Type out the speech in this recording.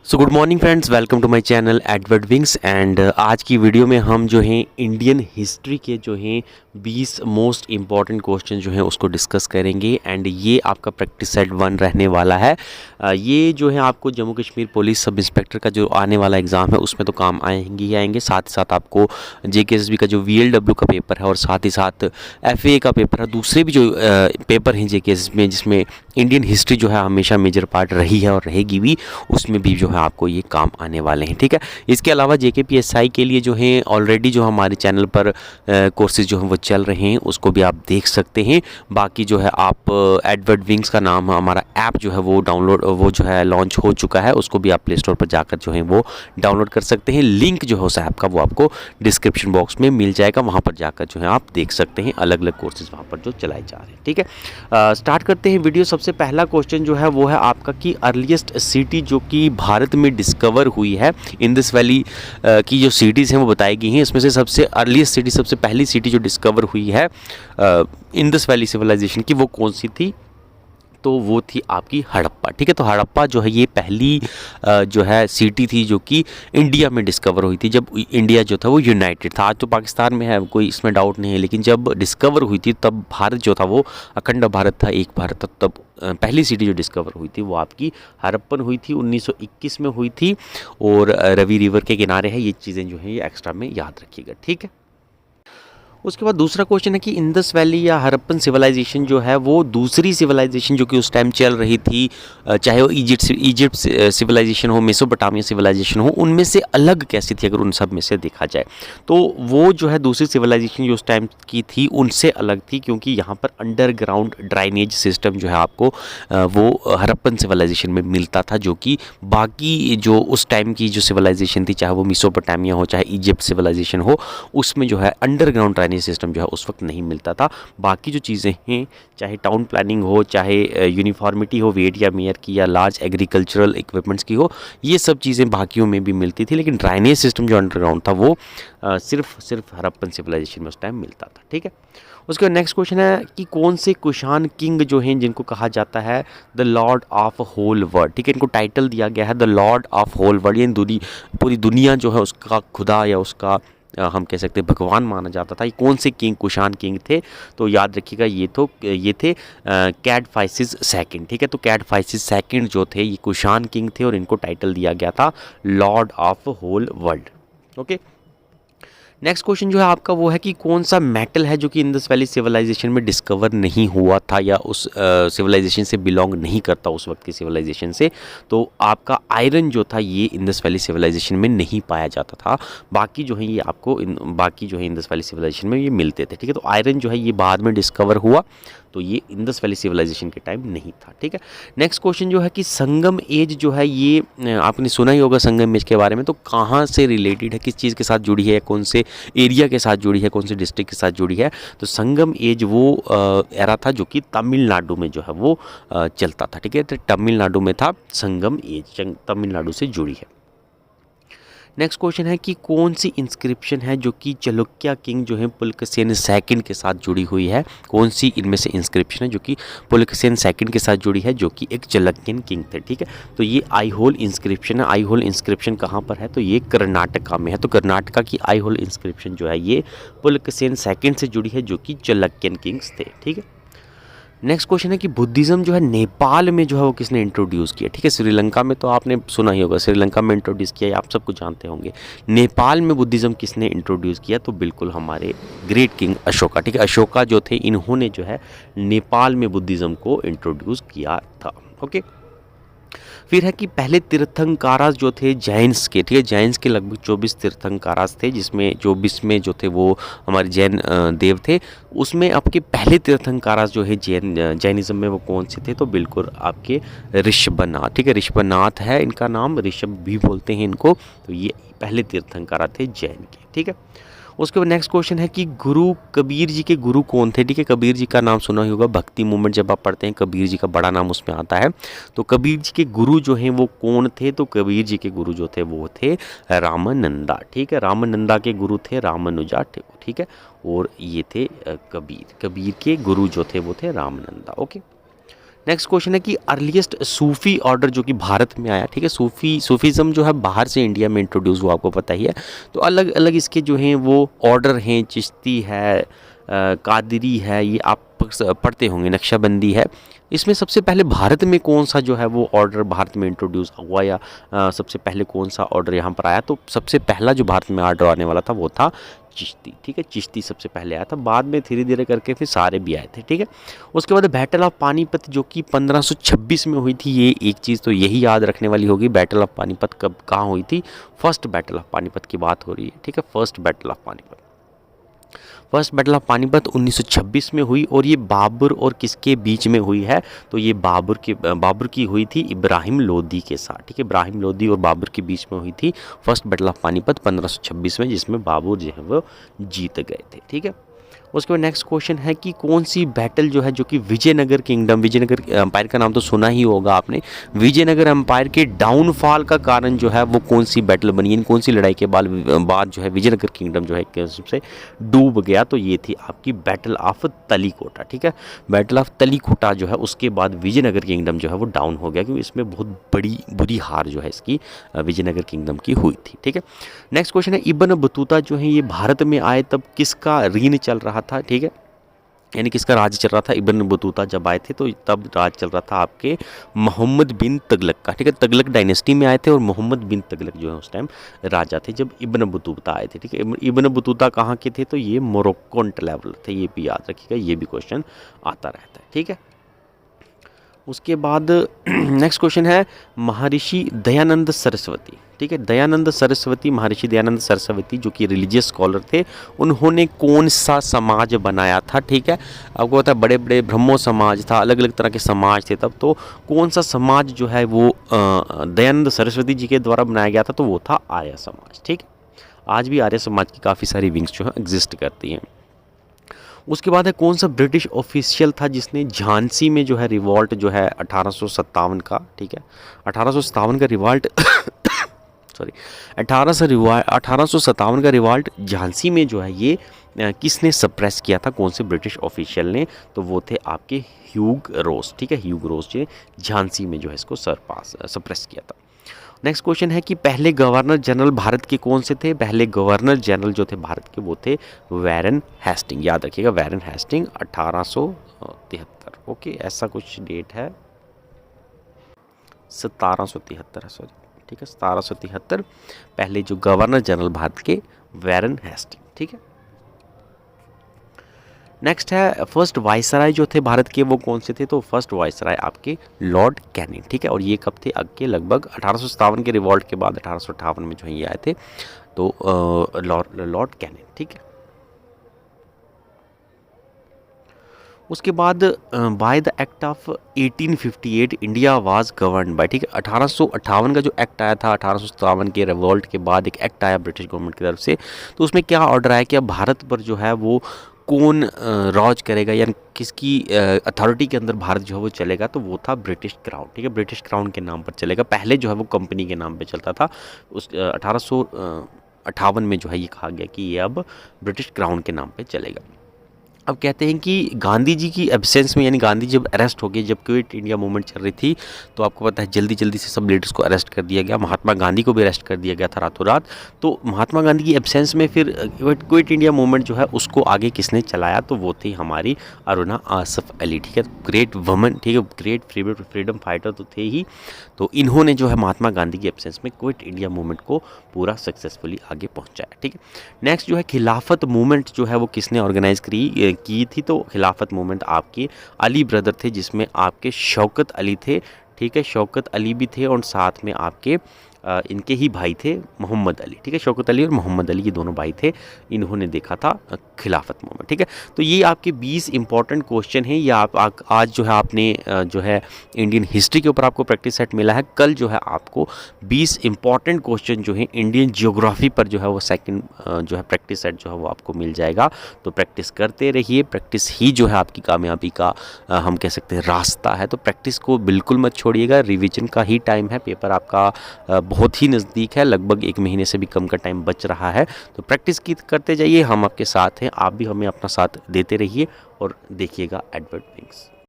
So good morning friends, welcome to my channel Edward Wings. And आज की video में हम जो हैं इंडियन हिस्ट्री के जो हैं 20 मोस्ट इम्पॉर्टेंट क्वेश्चन जो हैं उसको डिस्कस करेंगे। एंड ये आपका प्रैक्टिस सेट 1 रहने वाला है। ये जो है आपको Jammu Kashmir police sub inspector का जो आने वाला एग्ज़ाम है उसमें तो काम आएंगे ही आएंगे। साथ ही साथ आपको JKSB का जो VLW का पेपर है और साथ ही साथ FA का पेपर है, दूसरे भी जो पेपर हैं JKSB में जिसमें इंडियन हिस्ट्री जो है हमेशा मेजर पार्ट रही है और रहेगी भी, उसमें भी जो है आपको ये काम आने वाले हैं। ठीक है, इसके अलावा JKPSI के लिए जो है ऑलरेडी जो हमारे चैनल पर कोर्सेज जो हैं वो चल रहे हैं, उसको भी आप देख सकते हैं। बाकी जो है आप एडवर्ड विंग्स का नाम हमारा ऐप जो है वो डाउनलोड वो जो है लॉन्च हो चुका है, उसको भी आप प्ले स्टोर पर जाकर जो है वो डाउनलोड कर सकते हैं। लिंक जो है उस ऐप का वो आपको डिस्क्रिप्शन बॉक्स में मिल जाएगा, वहाँ पर जाकर जो है आप देख सकते हैं अलग अलग कोर्सेज वहाँ पर जो चलाए जा रहे हैं। ठीक है, स्टार्ट करते हैं वीडियो। सबसे पहला क्वेश्चन जो है वो है आपका कि अर्लीस्ट सिटी जो कि भारत में डिस्कवर हुई है, इंडस वैली की जो सिटीज़ हैं वो बताई गई हैं। इसमें से सबसे अर्लीस्ट सिटी, सबसे पहली सिटी जो डिस्कवर हुई है इंडस वैली सिविलाइजेशन की, वो कौन सी थी? तो वो थी आपकी हड़प्पा। ठीक है, तो हड़प्पा जो है ये पहली जो है सिटी थी जो कि इंडिया में डिस्कवर हुई थी, जब इंडिया जो था वो यूनाइटेड था। आज तो पाकिस्तान में है, कोई इसमें डाउट नहीं है, लेकिन जब डिस्कवर हुई थी तब भारत जो था वो अखंड भारत था, एक भारत था। तब पहली सिटी जो डिस्कवर हुई थी वो आपकी हड़प्पन हुई थी, 1921 में हुई थी और रवि रिवर के किनारे है। ये चीज़ें जो हैं ये एक्स्ट्रा में याद रखिएगा। ठीक है, उसके बाद दूसरा क्वेश्चन है कि इंडस वैली या हड़प्पन सिविलाइजेशन जो है वो दूसरी सिविलाइजेशन जो कि उस टाइम चल रही थी, चाहे वो इजिप्ट सिविलाइजेशन हो, मेसोपोटामिया सिविलाइजेशन हो, उनमें से अलग कैसी थी अगर उन सब में से देखा जाए तो वो जो है दूसरी सिविलाइजेशन जो उस टाइम की थी उनसे अलग थी, क्योंकि यहाँ पर अंडरग्राउंड ड्राइनेज सिस्टम जो है आपको वो हड़प्पन सिविलाइजेशन में मिलता था, जो कि बाकी जो उस टाइम की जो सिविलाइजेशन थी, चाहे वो मेसोपोटामिया हो चाहे इजिप्ट सिविलाइजेशन हो, उसमें जो है अंडरग्राउंड सिस्टम जो है उस वक्त नहीं मिलता था। बाकी जो चीज़ें हैं, चाहे टाउन प्लानिंग हो, चाहे यूनिफॉर्मिटी हो वेट या मेयर की, या लार्ज एग्रीकल्चरल इक्विपमेंट्स की हो, ये सब चीज़ें बाकियों में भी मिलती थी, लेकिन ड्राइनेज सिस्टम जो अंडरग्राउंड था वो सिर्फ हड़प्पन सिविलाइजेशन में उस टाइम मिलता था। ठीक है, उसके बाद नेक्स्ट क्वेश्चन है कि कौन से कुषाण किंग जो हैं जिनको कहा जाता है the lord of whole world. ठीक है, इनको टाइटल दिया गया है the lord of whole world, यानी पूरी दुनिया जो है उसका खुदा या उसका हम कह सकते हैं भगवान माना जाता था। ये कौन से किंग, कुषाण किंग थे? तो याद रखिएगा ये थे कैडफाइसिस सेकंड। ठीक है, तो कैडफाइसिस सेकंड जो थे ये कुषाण किंग थे और इनको टाइटल दिया गया था lord of whole world. Okay, next question जो है आपका वो है कि कौन सा मेटल है जो कि इंडस वैली सिविलाइजेशन में डिस्कवर नहीं हुआ था या उस सिविलाइजेशन से बिलोंग नहीं करता उस वक्त की सिविलाइजेशन से? तो आपका आयरन जो था ये इंडस वैली सिविलाइजेशन में नहीं पाया जाता था। बाकी जो है ये आपको बाकी जो है इंडस वैली सिविलाइजेशन में ये मिलते थे। ठीक है, तो आयरन जो है ये बाद में डिस्कवर हुआ, तो ये इंडस वैली सिविलाइजेशन के टाइम नहीं था। ठीक है, नेक्स्ट क्वेश्चन जो है कि संगम एज जो है ये आपने सुना ही होगा संगम एज के बारे में, तो कहाँ से रिलेटेड है, किस चीज़ के साथ जुड़ी है, कौन से एरिया के साथ जुड़ी है, कौन से डिस्ट्रिक्ट के साथ जुड़ी है? तो संगम एज वो एरा था जो कि तमिलनाडु में जो है वो चलता था। ठीक है, तो तमिलनाडु में था संगम एज, तमिलनाडु से जुड़ी है। नेक्स्ट क्वेश्चन है कि कौन सी इंस्क्रिप्शन है जो कि चालुक्य किंग जो है पुलकेशिन सेकंड के साथ जुड़ी हुई है? कौन सी इनमें से इंस्क्रिप्शन है जो कि पुलकेशिन सेकंड के साथ जुड़ी है, जो कि एक चालुक्यन किंग थे? ठीक है, तो ये आईहोल इंस्क्रिप्शन है। आईहोल इंस्क्रिप्शन कहाँ पर है? तो ये कर्नाटका में है। तो कर्नाटका की आईहोल इंस्क्रिप्शन जो है ये पुलकेशिन सेकंड से जुड़ी है, जो कि चालुक्यन किंग्स थे। ठीक है, नेक्स्ट क्वेश्चन है कि बुद्धिज़्म जो है नेपाल में जो है वो किसने इंट्रोड्यूस किया? ठीक है, श्रीलंका में तो आपने सुना ही होगा, श्रीलंका में इंट्रोड्यूस किया, आप सब कुछ जानते होंगे। नेपाल में बुद्धिज़्म किसने इंट्रोड्यूस किया? तो बिल्कुल हमारे ग्रेट किंग अशोका। ठीक है, अशोका जो थे इन्होंने जो है नेपाल में बुद्धिज़्म को इंट्रोड्यूस किया था। ओके, फिर है कि पहले तीर्थंकारास जो थे जैन्स के। ठीक है, जैन्स के लगभग 24 तीर्थंकारास थे, जिसमें 24 में जो थे वो हमारे जैन देव थे। उसमें आपके पहले तीर्थंकारास जो है जैनिज़्म में वो कौन से थे? तो बिल्कुल आपके ऋषभनाथ। ठीक है, ऋषभनाथ है इनका नाम, ऋषभ भी बोलते हैं इनको। तो ये पहले तीर्थंकारा थे जैन के। ठीक है, उसके बाद नेक्स्ट क्वेश्चन है कि गुरु कबीर जी के गुरु कौन थे? ठीक है, कबीर जी का नाम सुना ही होगा, भक्ति मूवमेंट जब आप पढ़ते हैं कबीर जी का बड़ा नाम उसमें आता है। तो कबीर जी के गुरु जो हैं वो कौन थे? तो कबीर जी के गुरु जो थे वो थे रामानंदा। ठीक है, रामानंदा के गुरु थे रामानुजा। ठीक है, और ये थे कबीर के गुरु जो थे वो थे रामानंदा। ओके, नेक्स्ट क्वेश्चन है कि अर्लीस्ट सूफी ऑर्डर जो कि भारत में आया, ठीक है, सूफीज़म जो है बाहर से इंडिया में इंट्रोड्यूस हुआ, आपको पता ही है। तो अलग अलग इसके जो हैं वो ऑर्डर हैं, चिश्ती है, कादरी है, ये आप पढ़ते होंगे, नक्शबंदी है। इसमें सबसे पहले भारत में कौन सा जो है वो ऑर्डर भारत में इंट्रोड्यूस हुआ, या सबसे पहले कौन सा ऑर्डर यहाँ पर आया? तो सबसे पहला जो भारत में ऑर्डर आने वाला था वो था चिश्ती, ठीक है, चिश्ती सबसे पहले आया था, बाद में धीरे धीरे करके फिर सारे भी आए थे, ठीक है। उसके बाद बैटल ऑफ पानीपत जो कि 1526 में हुई थी, ये एक चीज़ तो यही याद रखने वाली होगी, बैटल ऑफ पानीपत कब कहाँ हुई थी? फर्स्ट बैटल ऑफ पानीपत की बात हो रही है, ठीक है, first battle of Panipat. First battle of Panipat 1926 में हुई, और ये बाबर और किसके बीच में हुई है? तो ये बाबर की हुई थी इब्राहिम लोदी के साथ, ठीक है, इब्राहिम लोदी और बाबर के बीच में हुई थी फर्स्ट बैटल ऑफ पानीपत 1526 में, जिसमें बाबर जो है वो जीत गए थे, ठीक है। उसके बाद नेक्स्ट क्वेश्चन है कि कौन सी बैटल जो है, जो कि विजयनगर किंगडम, विजयनगर एम्पायर का नाम तो सुना ही होगा आपने, विजयनगर एम्पायर के डाउनफॉल का कारण जो है वो कौन सी बैटल बनी, यानी कौन सी लड़ाई के बाद जो है विजयनगर किंगडम जो है सबसे डूब गया? तो ये थी आपकी बैटल ऑफ तलीकोटा, ठीक है, बैटल ऑफ तलीकोटा जो है उसके बाद विजयनगर किंगडम जो है वो डाउन हो गया, क्योंकि इसमें बहुत बड़ी बुरी हार जो है इसकी विजयनगर किंगडम की हुई थी, ठीक है। नेक्स्ट क्वेश्चन है इब्न बतूता जो है ये भारत में आए तब किसका रीन चल रहा था, ठीक है, यानी किसका राज चल रहा था? इब्न बतूता जब आए थे तो तब राज चल रहा था आपके मोहम्मद बिन तुगलक का, ठीक है, तुगलक डायनेस्टी में आए थे, और मोहम्मद बिन तुगलक जो है उस टाइम राजा थे जब इब्न बतूता आए थे, ठीक है। इब्न बतूता कहाँ के थे? तो ये मोरक्कोन ट्रैवलर थे, ये भी याद रखिएगा, ये भी क्वेश्चन आता रहता है, ठीक है। उसके बाद नेक्स्ट क्वेश्चन है महर्षि दयानंद सरस्वती, ठीक है, दयानंद सरस्वती, महर्षि दयानंद सरस्वती जो कि रिलीजियस स्कॉलर थे, उन्होंने कौन सा समाज बनाया था, ठीक है। आपको पता है बड़े बड़े ब्रह्मो समाज था, अलग अलग तरह के समाज थे तब, तो कौन सा समाज जो है वो दयानंद सरस्वती जी के द्वारा बनाया गया था? तो वो था आर्य समाज, ठीक है। आज भी आर्य समाज की काफ़ी सारी विंग्स जो है एग्जिस्ट करती हैं। उसके बाद है कौन सा ब्रिटिश ऑफिशियल था जिसने झांसी में जो है रिवॉल्ट जो है 1857 का, ठीक है, 1857 का रिवॉल्ट सॉरी 1857 का रिवॉल्ट झांसी में जो है ये किसने सप्रेस किया था? कौन से ब्रिटिश ऑफिशियल ने? तो वो थे आपके ह्यूग रोज, ठीक है, ह्यूग रोज ने झांसी में जो है इसको सप्रेस किया था। नेक्स्ट क्वेश्चन है कि पहले गवर्नर जनरल भारत के कौन से थे? पहले गवर्नर जनरल जो थे भारत के वो थे वैरन हेस्टिंग, याद रखिएगा, वैरन हेस्टिंग 1873, ओके, ऐसा कुछ डेट है 1773 है, सॉरी, ठीक है, 1773 पहले जो गवर्नर जनरल भारत के वैरन हेस्टिंग, ठीक है। नेक्स्ट है फर्स्ट वाइसराय जो थे भारत के वो कौन से थे? तो फर्स्ट वाइसराय आपके लॉर्ड कैनिंग, ठीक है, और ये कब थे? आपके लगभग 1857 के रिवॉल्ट के बाद 1858 में जो है ये आए थे, तो लॉर्ड कैनिंग, ठीक है। उसके बाद by the act of 1858 India was govern by, ठीक है, 1858 का जो एक्ट आया था 1857 के रिवॉल्ट के बाद एक एक्ट आया ब्रिटिश गवर्नमेंट की तरफ से, तो उसमें क्या ऑर्डर आया कि अब भारत पर जो है वो कौन राज करेगा, यानी किसकी अथॉरिटी के अंदर भारत जो है वो चलेगा? तो वो था ब्रिटिश क्राउन, ठीक है, ब्रिटिश क्राउन के नाम पर चलेगा। पहले जो है वो कंपनी के नाम पे चलता था, उस 1858 में जो है ये कहा गया कि ये अब ब्रिटिश क्राउन के नाम पे चलेगा। अब कहते हैं कि गांधी जी की एब्सेंस में, यानी गांधी जब अरेस्ट हो गए, जब क्विट इंडिया मूवमेंट चल रही थी, तो आपको पता है जल्दी जल्दी से सब लीडर्स को अरेस्ट कर दिया गया, महात्मा गांधी को भी अरेस्ट कर दिया गया था रातों रात। तो महात्मा गांधी की एब्सेंस में फिर क्विट इंडिया मूवमेंट जो है उसको आगे किसने चलाया? तो वो थी हमारी अरुणा आसफ अली, ठीक है, ग्रेट वुमन, ठीक है, ग्रेट फ्रीडम फाइटर तो थे ही, तो इन्होंने जो है महात्मा गांधी की एब्सेंस में क्विट इंडिया मूवमेंट को पूरा सक्सेसफुली आगे पहुँचाया, ठीक है। नेक्स्ट जो है खिलाफत मूवमेंट जो है वो किसने ऑर्गेनाइज की थी? तो खिलाफत मूवमेंट आपके अली ब्रदर थे, जिसमें आपके शौकत अली थे, ठीक है, शौकत अली भी थे, और साथ में आपके इनके ही भाई थे मोहम्मद अली, ठीक है, शौकत अली और मोहम्मद अली ये दोनों भाई थे, इन्होंने देखा था खिलाफत मूवमेंट, ठीक है। तो ये आपके 20 इंपॉर्टेंट क्वेश्चन हैं, या आप आज जो है आपने जो है इंडियन हिस्ट्री के ऊपर आपको प्रैक्टिस सेट मिला है। कल जो है आपको 20 इंपॉर्टेंट क्वेश्चन जो है इंडियन जियोग्राफी पर जो है वो सेकंड जो है प्रैक्टिस सेट जो है वो आपको मिल जाएगा। तो प्रैक्टिस करते रहिए, प्रैक्टिस ही जो है आपकी कामयाबी का हम कह सकते हैं रास्ता है। तो प्रैक्टिस को बिल्कुल मत छोड़िएगा, रिविजन का ही टाइम है, पेपर आपका बहुत ही नज़दीक है, लगभग 1 महीने से भी कम का टाइम बच रहा है। तो प्रैक्टिस करते जाइए, हम आपके साथ हैं, आप भी हमें अपना साथ देते रहिए और देखिएगा एडवर्ड विंग्स।